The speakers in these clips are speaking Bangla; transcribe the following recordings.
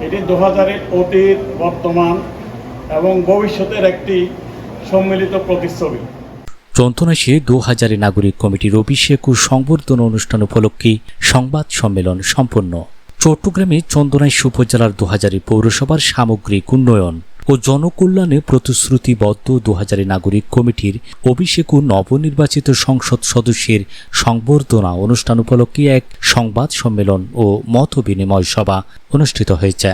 এটি 2000-এর অতীত, বর্তমান এবং ভবিষ্যতের একটি সম্মিলিত প্রতিচ্ছবি। চন্দনাইশে 2000 নাগরিক কমিটির অভিষেক ও সংবর্ধনা অনুষ্ঠান উপলক্ষে সংবাদ সম্মেলন সম্পন্ন। চট্টগ্রামে চন্দনাইশ উপজেলার 2000 পৌরসভার সামগ্রিক উন্নয়ন ও জনকল্যাণে প্রতিশ্রুতিবদ্ধ 2000 নাগরিক কমিটির অভিষেক ও নবনির্বাচিত সংসদ সদস্যের সংবর্ধনা অনুষ্ঠান উপলক্ষে এক সংবাদ সম্মেলন ও মত বিনিময় সভা অনুষ্ঠিত হয়েছে।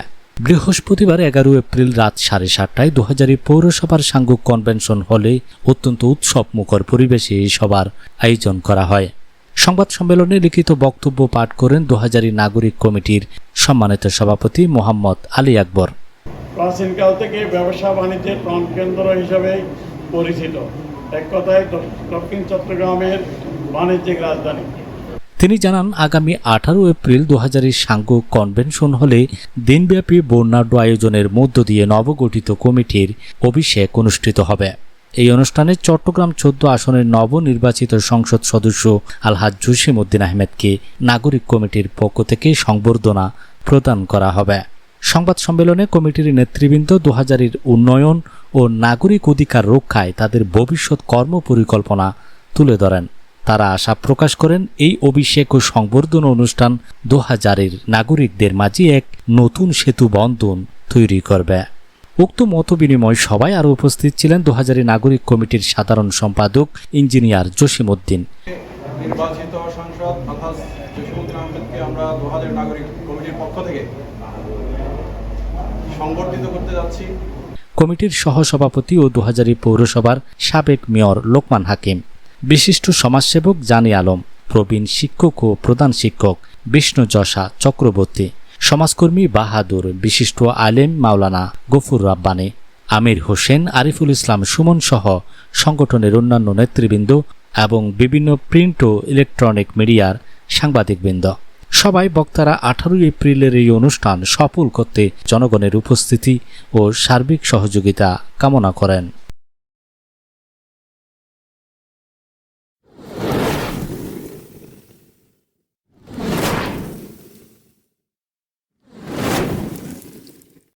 বৃহস্পতিবার 11 এপ্রিল রাত 7:30টায় 2000 পৌরসভার সাংগঠনিক কনভেনশন হলে অত্যন্ত উৎসবমুখর পরিবেশে এই সভার আয়োজন করা হয়। সংবাদ সম্মেলনে লিখিত বক্তব্য পাঠ করেন 2000 নাগরিক কমিটির সম্মানিত সভাপতি মোহাম্মদ আলী আকবর। প্রাচীনকাল থেকে ব্যবসা বাণিজ্যের প্রাণকেন্দ্র হিসেবে পরিচিত, এক কথায় দক্ষিণ চট্টগ্রামের বাণিজ্যিক রাজধানী। তিনি জানান, আগামী 18 এপ্রিল 2000 সাংগঠনিক কনভেনশন হলে দিনব্যাপী বর্ণাঢ্য আয়োজনের মধ্য দিয়ে নবগঠিত কমিটির অভিষেক অনুষ্ঠিত হবে। এই অনুষ্ঠানে চট্টগ্রাম 14 আসনের নবনির্বাচিত সংসদ সদস্য আলহাজ জসিম উদ্দিন আহমেদকে নাগরিক কমিটির পক্ষ থেকে সংবর্ধনা প্রদান করা হবে। সংবাদ সম্মেলনে কমিটির নেতৃবৃন্দ 2000-এর উন্নয়ন ও নাগরিক অধিকার রক্ষায় তাদের ভবিষ্যৎ কর্মপরিকল্পনা তুলে ধরেন। তারা আশা প্রকাশ করেন, এই অভিষেক ও সংবর্ধনা অনুষ্ঠান 2000-এর নাগরিকদের মাঝে এক নতুন সেতু বন্ধন তৈরি করবে। উক্ত মতবিনিময় সভায় আরও উপস্থিত ছিলেন 2000 নাগরিক কমিটির সাধারণ সম্পাদক ইঞ্জিনিয়ার জসিম উদ্দিন। নির্বাচিত সাংসদ আলহাজ জসিম উদ্দিন আহমেদকে আমরা 2000 নাগরিক কমিটির পক্ষ থেকে সংবর্ধিত করতে যাচ্ছি। কমিটির সহসভাপতি ও 2000 পৌরসভার সাবেক মেয়র লোকমান হাকিম, বিশিষ্ট সমাজসেবক জানি আলম, প্রবীণ শিক্ষক ও প্রধান শিক্ষক বিষ্ণু যশা চক্রবর্তী, সমাজকর্মী বাহাদুর, বিশিষ্ট আলেম মাওলানা গফুর রাব্বানী, আমির হোসেন, আরিফুল ইসলাম সুমন সহ সংগঠনের অন্যান্য নেতৃবৃন্দ এবং বিভিন্ন প্রিন্ট ও ইলেকট্রনিক মিডিয়ার সাংবাদিকবৃন্দ। সবাই বক্তারা 18 এপ্রিলের এই অনুষ্ঠান সফল করতে জনগণের উপস্থিতি ও সার্বিক সহযোগিতা কামনা করেন।